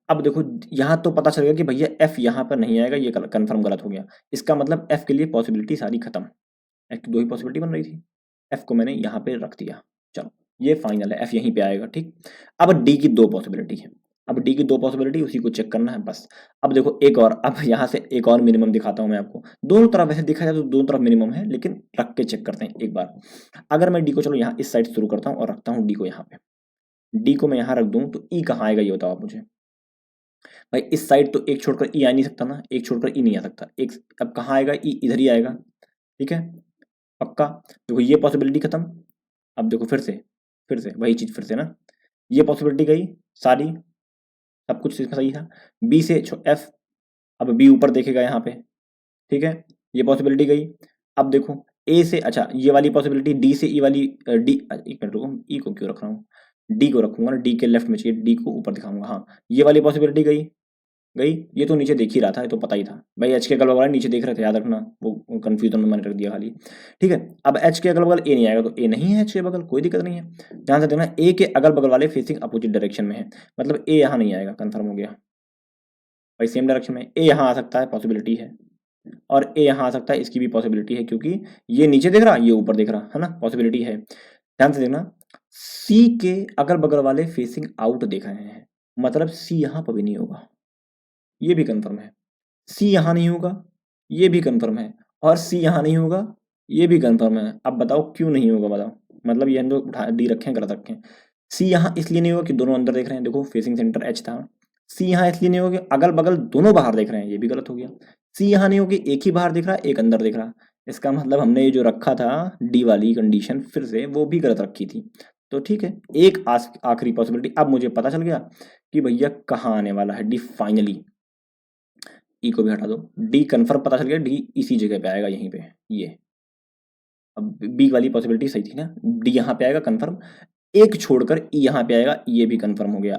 अब देखो यहाँ तो पता चल गया कि भैया एफ यहाँ पर नहीं आएगा, ये कन्फर्म गलत हो गया। इसका मतलब एफ के लिए पॉसिबिलिटी सारी खत्म, एफ की दो ही पॉसिबिलिटी बन रही थी, एफ को मैंने यहाँ पे रख दिया। चलो ये फाइनल है, एफ यहीं पे आएगा, ठीक। अब डी की दो पॉसिबिलिटी है, अब डी की दो पॉसिबिलिटी, उसी को चेक करना है बस। अब देखो एक और, अब यहाँ से एक और मिनिमम दिखाता हूँ मैं आपको, दोनों तरफ वैसे देखा जाए तो दोनों तरफ मिनिमम है, लेकिन रख के चेक करते हैं एक बार। अगर मैं डी को, चलो यहाँ इस साइड शुरू करता हूँ और रखता हूँ डी को यहाँ पे, डी को मैं यहाँ रख दूँ तो ई कहाँ आएगा ये बताओ आप मुझे। भाई इस साइड तो एक छोड़कर ई आ नहीं सकता ना, एक छोड़कर ई नहीं आ सकता, एक अब कहाँ आएगा, ई इधर ही आएगा, ठीक है पक्का। देखो ये पॉसिबिलिटी खत्म। अब देखो फिर से वही चीज फिर से ना, ये पॉसिबिलिटी गई सारी, सब कुछ इसमें सही था। बी से एफ, अब बी ऊपर देखेगा यहाँ पे, ठीक है, ये पॉसिबिलिटी गई। अब देखो ए से, अच्छा ये वाली पॉसिबिलिटी, डी से ई वाली, डी, एक मिनट रुको, ई को क्यों रख रहा हूँ, डी को रखूंगा ना, डी के लेफ्ट में चाहिए, डी को ऊपर दिखाऊंगा, हाँ ये वाली पॉसिबिलिटी गई, गई। ये तो नीचे देख ही रहा था, ये तो पता ही था भाई, एच के अगल बगल नीचे देख रहे थे, याद रखना, वो कंफ्यूजन में मैंने रख दिया खाली, ठीक है। अब एच के अगल बगल ए नहीं आएगा, तो ए नहीं है एच के बगल, कोई दिक्कत नहीं है। ध्यान से देखना, ए के अगल बगल वाले फेसिंग अपोजिट डायरेक्शन में है, मतलब ए यहाँ नहीं आएगा, कंफर्म हो गया भाई। सेम डायरेक्शन में ए यहाँ आ सकता है, पॉसिबिलिटी है, और ए यहाँ आ सकता है, इसकी भी पॉसिबिलिटी है, क्योंकि ये नीचे देख रहा, ये ऊपर देख रहा है ना, पॉसिबिलिटी है। ध्यान से देखना, सी के अगल बगल वाले फेसिंग आउट देख रहे हैं, मतलब सी यहाँ पर भी नहीं होगा, ये भी कंफर्म है। सी यहाँ नहीं होगा, ये भी कंफर्म है, और सी यहाँ नहीं होगा, ये भी कंफर्म है। अब बताओ क्यों नहीं होगा, बताओ, मतलब ये हम लोग उठा डी रखें गलत रखें। सी यहाँ इसलिए नहीं होगा कि दोनों अंदर देख रहे हैं, देखो फेसिंग सेंटर एच था। सी यहाँ इसलिए नहीं होगा, अगल बगल दोनों बाहर देख रहे हैं, ये भी गलत हो गया। सी यहाँ नहीं होगी, एक ही बाहर दिख रहा है, एक अंदर दिख रहा है, इसका मतलब हमने ये जो रखा था डी वाली कंडीशन फिर से, वो भी गलत रखी थी। तो ठीक है, एक आखिरी पॉसिबिलिटी, अब मुझे पता चल गया कि भैया कहाँ आने वाला है डी फाइनली। ई को भी हटा दो, डी कंफर्म पता चल गया, डी इसी जगह पे आएगा, यहीं पे ये। अब बी वाली पॉसिबिलिटी सही थी ना, डी यहाँ पे आएगा कंफर्म, एक छोड़कर ई यहाँ पे आएगा, ये भी कंफर्म हो गया।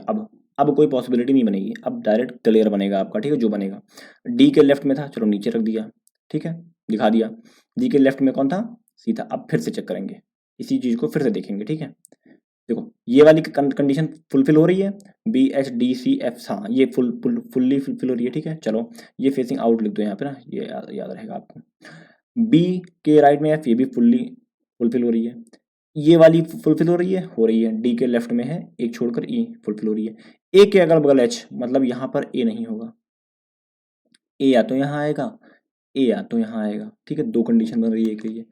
अब कोई पॉसिबिलिटी नहीं बनेगी, अब डायरेक्ट क्लियर बनेगा आपका, ठीक है जो बनेगा। डी के लेफ्ट में था, चलो नीचे रख दिया, ठीक है दिखा दिया। डी के लेफ्ट में कौन था, सी था। अब फिर से चेक करेंगे, इसी चीज को फिर से देखेंगे, ठीक है। देखो ये वाली कंडीशन फुलफिल हो रही है, B H D C F, हाँ ये फुल्ली फुलफिल हो रही है, ठीक है। चलो ये फेसिंग आउट लिख दो यहाँ पे ना, ये याद रहेगा आपको। बी के राइट में एफ, ये भी फुल्ली फुलफिल हो रही है, ये वाली फुलफिल हो रही है। डी के लेफ्ट में है, एक छोड़कर ई फुलफिल हो रही है। ए के अगल बगल एच, मतलब यहाँ पर ए नहीं होगा, ए या तो यहाँ आएगा, ए या तो यहाँ आएगा, ठीक है, दो कंडीशन बन रही है के लिए।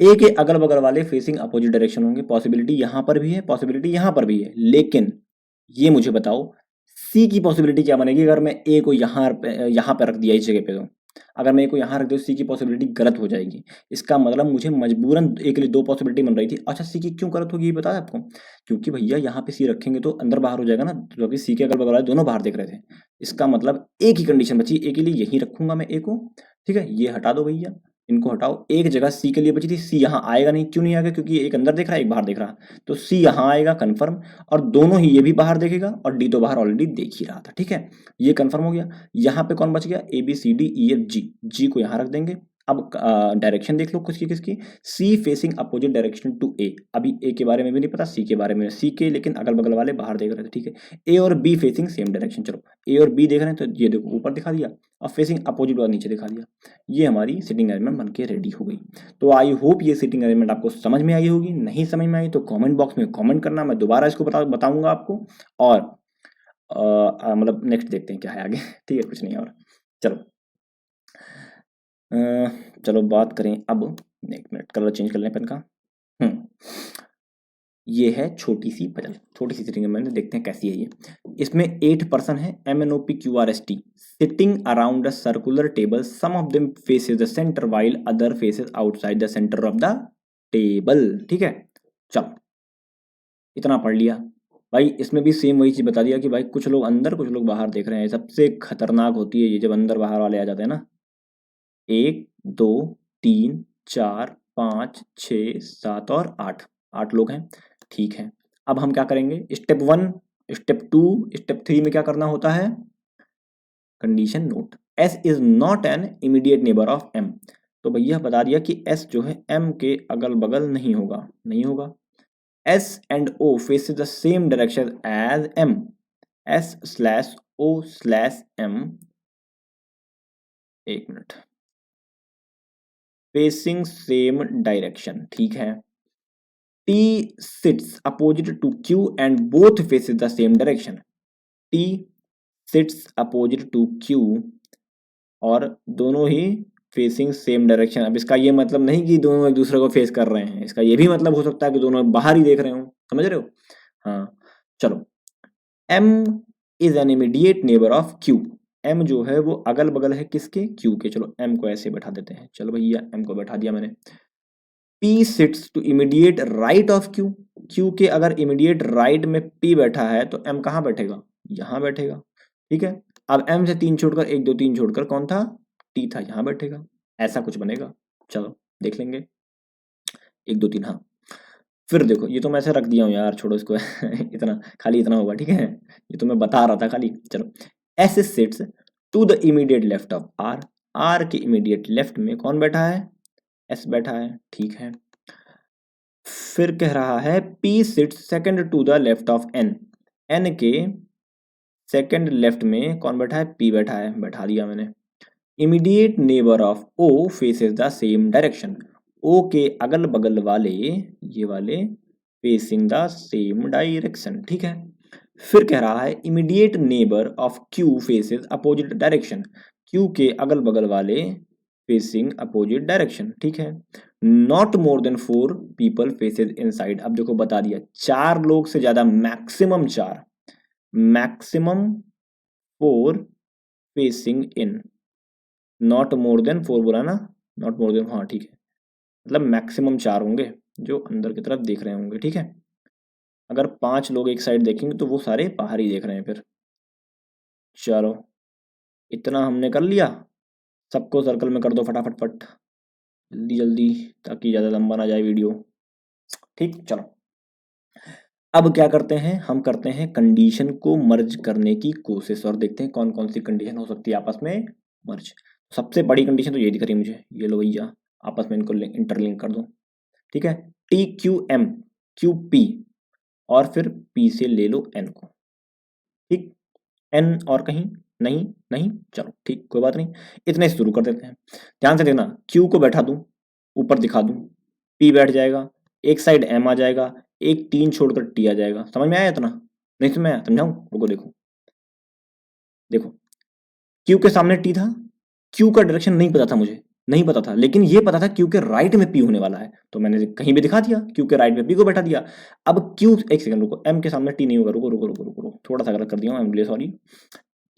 ए के अगल बगल वाले फेसिंग अपोजिट डायरेक्शन होंगे, पॉसिबिलिटी यहाँ पर भी है, पॉसिबिलिटी यहाँ पर भी है, लेकिन ये मुझे बताओ सी की पॉसिबिलिटी क्या बनेगी अगर मैं ए को यहाँ पे रख दिया इस जगह पे, तो अगर मैं ए को यहाँ रख दूँ सी की पॉसिबिलिटी गलत हो जाएगी। इसका मतलब मुझे मजबूरन ए के लिए दो पॉसिबिलिटी बन रही थी। अच्छा सी की क्यों गलत होगी ये बताया आपको, क्योंकि भैया यहाँ पे सी रखेंगे तो अंदर बाहर हो जाएगा ना, क्योंकि सी के अगल बगल वाले दोनों बाहर देख रहे थे। इसका मतलब एक ही कंडीशन बची, ए के लिए यहीं रखूंगा मैं ए को, ठीक है। ये हटा दो भैया, इनको हटाओ, एक जगह सी के लिए बची थी, सी यहाँ आएगा नहीं, क्यों नहीं आएगा, क्योंकि एक अंदर देख रहा है एक बाहर देख रहा है, तो सी यहाँ आएगा कंफर्म, और दोनों ही, ये भी बाहर देखेगा और डी तो बाहर ऑलरेडी देख ही रहा था, ठीक है। ये कंफर्म हो गया। यहाँ पे कौन बच गया, A B C D E F G, G को यहाँ रख देंगे अब डायरेक्शन देख लो किसकी किसकी, C facing opposite direction to A. अभी ए के बारे में भी नहीं पता, सी के बारे में, सी के लेकिन अगल बगल वाले बाहर देख रहे थे, ठीक है। ए और बी फेसिंग सेम डायरेक्शन, चलो ए और बी देख रहे हैं तो ये देखो ऊपर दिखा दिया, और फेसिंग अपोजिट वाला नीचे दिखा दिया। ये हमारी सिटिंग अरेंजमेंट बन के रेडी हो गई। तो आई होप ये सिटिंग अरेंजमेंट आपको समझ में आई होगी। नहीं समझ में आई तो कॉमेंट बॉक्स में कॉमेंट करना, मैं दोबारा इसको बताऊंगा आपको। और मतलब नेक्स्ट देखते हैं क्या है आगे ठीक है, कुछ नहीं और। चलो चलो बात करें अब, एक मिनट कलर चेंज कर लें पेन का। ये है छोटी सी पजल, छोटी सी सिटिंग मैंने, देखते हैं कैसी है ये। इसमें 8 पर्सन है, MNOPQRST sitting around a circular table, some of them faces the centre while other faces outside the centre of the table, ठीक है। चलो इतना पढ़ लिया भाई। इसमें भी सेम वही चीज बता दिया कि भाई कुछ लोग अंदर कुछ लोग बाहर देख रहे हैं। सबसे खतरनाक होती है ये जब अंदर बाहर वाले आ जाते हैं ना। 1 2 3 4 5 6 7 और 8, 8 लोग हैं, ठीक है। अब हम क्या करेंगे, स्टेप 1 स्टेप 2 स्टेप 3 में क्या करना होता है, condition note, S is not an immediate neighbour of M. तो भैया बता दिया कि एस जो है एम के अगल बगल नहीं होगा, नहीं होगा। S and O faces the same direction as M, S slash O slash M, एक मिनट, फेसिंग सेम डायरेक्शन, ठीक है। T sits opposite to Q and both faces the same direction. T sits opposite to Q और दोनों ही facing same direction. अब इसका ये मतलब नहीं कि दोनों एक दूसरे को फेस कर रहे हैं, इसका ये भी मतलब हो सकता है कि दोनों बाहर ही देख रहे हो, समझ रहे हो। हाँ चलो, M is an immediate neighbour of Q। M जो है वो अगल बगल है किसके, Q के। चलो M को ऐसे बैठा देते हैं, चलो भैया M को बैठा दिया मैंने। P sits two immediate right of Q। Q के अगर इमीडिएट राइट में P बैठा है तो M कहाँ बैठेगा, यहाँ बैठेगा, ठीक है। अब M से 3 छोड़कर 1 2 3 छोड़कर कौन था, T था, यहाँ बैठेगा। ऐसा कुछ बनेगा, चलो देख लेंगे। 1 2 3, हाँ। फिर देखो ये तो मैं ऐसे रख दिया हूँ यार, छोड़ो इसको इतना खाली इतना होगा, ठीक है। ये तो मैं बता रहा था खाली। चलो, S sits to the immediate left of R। R के इमीडिएट लेफ्ट में कौन बैठा है, S बैठा है, ठीक है। फिर कह रहा है P sits second to the left of N। N के सेकंड लेफ्ट में कौन बैठा है, P बैठा है, बैठा दिया मैंने। Immediate neighbour of O faces the same direction. O के अगल बगल वाले, ये वाले, फेसिंग द सेम डायरेक्शन, ठीक है। फिर कह रहा है immediate neighbour of Q faces opposite direction. Q के अगल बगल वाले फेसिंग अपोजिट डायरेक्शन, ठीक है। Not more then 4 people faces inside. अब देखो बता दिया 4 लोग से ज्यादा, maximum 4, maximum 4 facing in. Not more then 4 बोला ना, नॉट मोर देन, हाँ ठीक है, मतलब मैक्सिमम 4 होंगे जो अंदर की तरफ देख रहे होंगे, ठीक है। अगर 5 लोग एक साइड देखेंगे तो वो सारे बाहर ही देख रहे हैं फिर। चलो इतना हमने कर लिया, सबको सर्कल में कर दो फटाफट फट, जल्दी जल्दी, ताकि ज़्यादा लंबा ना जाए वीडियो, ठीक। चलो अब क्या करते हैं, हम करते हैं कंडीशन को मर्ज करने की कोशिश और देखते हैं कौन कौन सी कंडीशन हो सकती है आपस में मर्ज। सबसे बड़ी कंडीशन तो ये दिख रही है मुझे, ये लो भैया, आपस में इनको इंटरलिंक कर दो, ठीक है। TQM QP और फिर P से ले लो N को, ठीक। N और कहीं नहीं, नहीं, चलो ठीक, कोई बात नहीं, इतने से शुरू कर देते हैं। ध्यान से देखना, Q को बैठा दूं, ऊपर दिखा दूं, P बैठ जाएगा, एक साइड M आ जाएगा, एक 3 छोड़कर T आ जाएगा। समझ में आया इतना, नहीं समझ में आया, समझाऊं, रुको देखो, देखो Q के सामने T था, Q का डायरेक्शन नहीं पता था मुझे, नहीं पता था, लेकिन ये पता था Q के राइट में P होने वाला है, तो मैंने कहीं भी दिखा दिया, Q के राइट में P को बैठा दिया। अब Q, एक सेकंड रुको, M के सामने T नहीं होगा, रुको रुको रुको रुको, थोड़ा सा गलत कर दिया हूँ, सॉरी।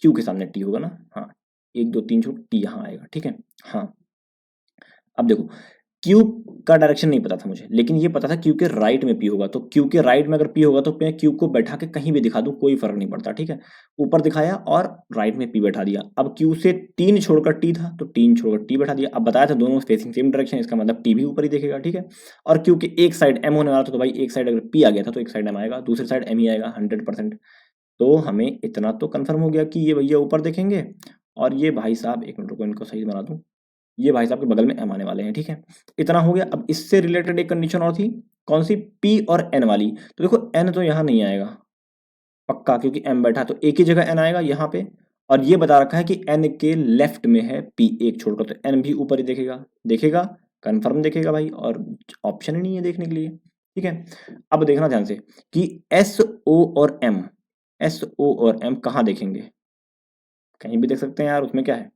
Q के सामने T होगा ना, हाँ, 1 2 3 छोड़ T यहाँ आएगा, ठीक है, हाँ। अब देखो Q का डायरेक्शन नहीं पता था मुझे, लेकिन ये पता था Q के राइट में P होगा, तो Q के राइट में अगर P होगा तो मैं Q को बैठा के कहीं भी दिखा दूं कोई फर्क नहीं पड़ता, ठीक है। ऊपर दिखाया और राइट में P बैठा दिया। अब Q से 3 छोड़कर T था तो 3 छोड़कर T बैठा दिया। अब बताया था दोनों फेसिंग सेम डायरेक्शन, इसका मतलब T भी ऊपर ही देखेगा, ठीक है। और Q के एक साइड M होने वाला था, तो भाई एक साइड अगर P आ गया था तो एक साइड M आएगा, दूसरी साइड M ही आएगा 100%। तो हमें इतना तो कन्फर्म हो गया कि ये भैया ऊपर देखेंगे और ये भाई साहब, एक मिनट रुको इनको सही बना दूं, ये भाई साहब के बगल में m आने वाले हैं, ठीक है। इतना हो गया। अब इससे रिलेटेड एक कंडीशन और थी, कौन सी, p और n वाली। तो देखो n तो यहाँ नहीं आएगा पक्का, क्योंकि m बैठा है, तो एक ही जगह n आएगा यहाँ पे, और ये बता रखा है कि n के लेफ्ट में है p एक छोड़कर, तो n भी ऊपर ही देखेगा, देखेगा कंफर्म देखेगा भाई, और ऑप्शन ही नहीं है देखने के लिए, ठीक है। अब देखना ध्यान से कि एस ओ और m, एस ओ और m कहाँ देखेंगे, कहीं भी देख सकते हैं यार, उसमें क्या है।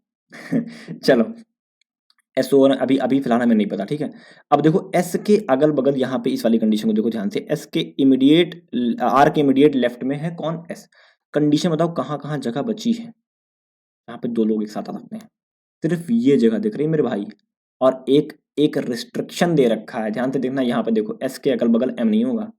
चलो, एस ओ अभी अभी फिलहाल हमें नहीं पता, ठीक है। अब देखो एस के अगल बगल यहाँ पे इस वाली कंडीशन को देखो ध्यान से, एस के इमीडिएट, आर के इमीडिएट लेफ्ट में है कौन, एस। कंडीशन बताओ कहाँ कहाँ जगह बची है, यहाँ पे दो लोग एक साथ आ सकते हैं, सिर्फ ये जगह दिख रही है मेरे भाई। और एक एक रिस्ट्रिक्शन दे रखा है, ध्यान से देखना, यहाँ पे देखो एस के अगल बगल एम नहीं होगा।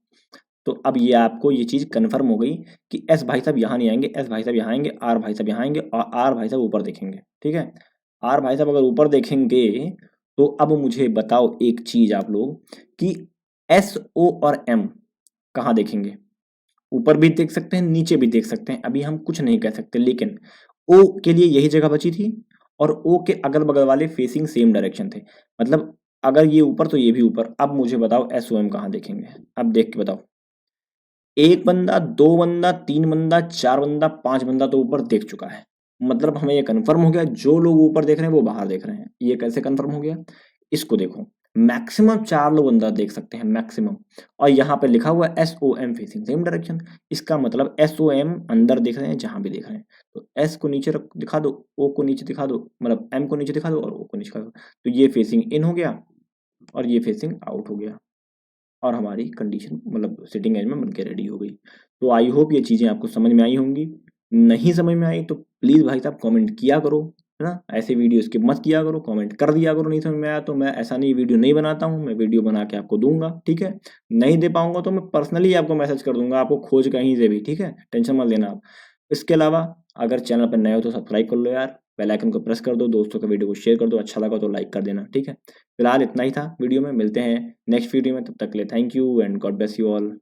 तो अब ये आपको ये चीज कंफर्म हो गई कि एस भाई साहब यहाँ नहीं आएंगे, एस भाई साहब यहाँ आएंगे, आर भाई साहब यहाँ आएंगे, और आर भाई साहब ऊपर देखेंगे, ठीक है। आर भाई साहब अगर ऊपर देखेंगे, तो अब मुझे बताओ एक चीज आप लोग कि एस ओ और एम कहाँ देखेंगे, ऊपर भी देख सकते हैं नीचे भी देख सकते हैं, अभी हम कुछ नहीं कह सकते, लेकिन ओ के लिए यही जगह बची थी, और ओ के अगल बगल वाले फेसिंग सेम डायरेक्शन थे, मतलब अगर ये ऊपर तो ये भी ऊपर। अब मुझे बताओ एस ओ एम कहाँ देखेंगे, अब देख के बताओ। एक बंदा, दो बंदा, तीन बंदा, चार बंदा, पांच बंदा तो ऊपर देख चुका है, मतलब हमें ये कंफर्म हो गया जो लोग ऊपर देख रहे हैं वो बाहर देख रहे हैं। ये कैसे कंफर्म हो गया, इसको देखो, मैक्सिमम चार लोग अंदर देख सकते हैं मैक्सिमम, और यहाँ पे लिखा हुआ है S O M facing same direction, इसका मतलब एस ओ एम अंदर देख रहे हैं जहां भी देख रहे हैं। तो एस को नीचे रख दिखा दो, ओ को नीचे दिखा दो, मतलब एम को नीचे दिखा दो और ओ को नीचे दिखा दो, तो ये फेसिंग इन हो गया और ये फेसिंग आउट हो गया, और हमारी कंडीशन मतलब सिटिंग एज में बनके रेडी हो गई। तो आई होप ये चीज़ें आपको समझ में आई होंगी, नहीं समझ में आई तो प्लीज़ भाई साहब कमेंट किया करो, है ना। ऐसे वीडियो स्किप मत किया करो, कमेंट कर दिया करो, नहीं समझ में आया तो मैं ऐसा नहीं वीडियो नहीं बनाता हूँ, मैं वीडियो बना के आपको दूंगा, ठीक है। नहीं दे पाऊंगा तो मैं पर्सनली आपको मैसेज कर दूंगा, आपको खोज कहीं से भी, ठीक है, टेंशन मत लेना आप। इसके अलावा अगर चैनल पर नए हो तो सब्सक्राइब कर लो यार, बेल आइकन को प्रेस कर दो, दोस्तों का वीडियो को शेयर कर दो, अच्छा लगा तो लाइक कर देना, ठीक है। फिलहाल इतना ही था वीडियो में, मिलते हैं नेक्स्ट वीडियो में, तब तक के लिए thank you and God bless you all.